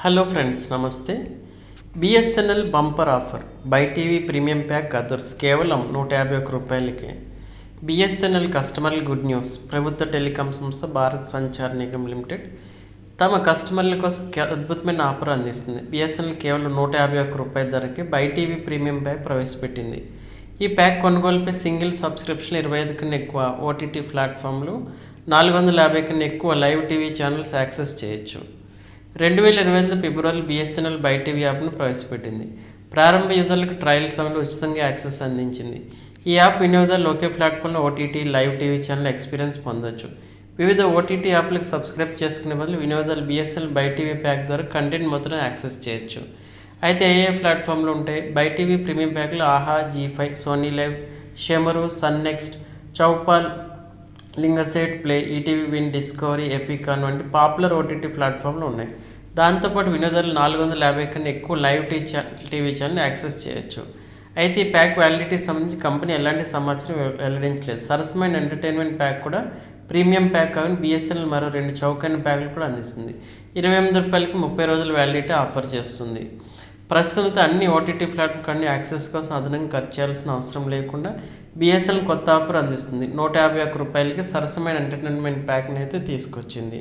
Hello friends, నమస్తే. BSNL bumper offer buy TV premium pack others కేవలం 151 రూపాయలకే. BSNL కస్టమర్ల గుడ్ న్యూస్. ప్రభుత్వ టెలికాం సంస్థ భారత్ సంచార్ నిగమ్ లిమిటెడ్ తమ కస్టమర్ల కోసం అద్భుతమైన ఆఫర్ అందిస్తుంది. బిఎస్ఎన్ఎల్ కేవలం 151 రూపాయల ధరకే బై టీవీ ప్రీమియం ప్యాక్ ప్రవేశపెట్టింది. ఈ ప్యాక్ కొనుగోలుపై సింగిల్ సబ్స్క్రిప్షన్ 25 కన్నా ఎక్కువ ఓటీటీ ప్లాట్ఫామ్లు, 450 కన్నా ఎక్కువ లైవ్ టీవీ ఛానల్స్ యాక్సెస్ చేయొచ్చు. 2022 ఫిబ్రవరిలో బిఎస్ఎన్ఎల్ బై టీవీ యాప్ను ప్రవేశపెట్టింది. ప్రారంభ యూజర్లకు ట్రయల్ సమయంలో ఉచితంగా యాక్సెస్ అందించింది. ఈ యాప్ వినియోగదారులు ఒకే ప్లాట్ఫామ్లో OTT, live TV channel experience పొందవచ్చు. వివిధ ఓటీటీ యాప్లకు సబ్స్క్రైబ్ చేసుకునే బదులు వినియోగదారులు బిఎస్ఎన్ఎల్ బై టీవీ ప్యాక్ ద్వారా కంటెంట్ మొత్తం యాక్సెస్ చేయొచ్చు. అయితే ఏ ప్లాట్ఫామ్లు ఉంటాయి? బై టీవీ ప్రీమియం ప్యాక్లో Aha, Zee5, Sony Liv, Shemaroo, Sun NXT, Chaupal, Lionsgate Play, ETV Win, Discovery, Epic On వంటి పాపులర్ ఓటీటీ ప్లాట్ఫామ్లు ఉన్నాయి. దాంతోపాటు వినియోగదారులు 450 కన్నా ఎక్కువ లైవ్ టీవీ ఛానల్ యాక్సెస్ చేయొచ్చు. అయితే ఈ ప్యాక్ వ్యాలిడిటీకి సంబంధించి కంపెనీ ఎలాంటి సమాచారం వెల్లడించలేదు. సరసమైన ఎంటర్టైన్మెంట్ ప్యాక్ కూడా ప్రీమియం ప్యాక్ కాకుండా బిఎస్ఎన్ఎల్ మరో 2 చౌకైన ప్యాక్లు కూడా అందిస్తుంది. 28 రూపాయలకి 30 రోజుల వ్యాలిడిటీ ఆఫర్ చేస్తుంది. ప్రస్తుతం అన్ని ఓటీటీ ప్లాట్ఫామ్ యాక్సెస్ కోసం అదనంగా ఖర్చు చేయాల్సిన అవసరం లేకుండా బిఎస్ఎన్ఎల్ కొత్త ఆఫర్ అందిస్తుంది. 151 రూపాయలకి సరసమైన ఎంటర్టైన్మెంట్ ప్యాక్ని అయితే తీసుకొచ్చింది.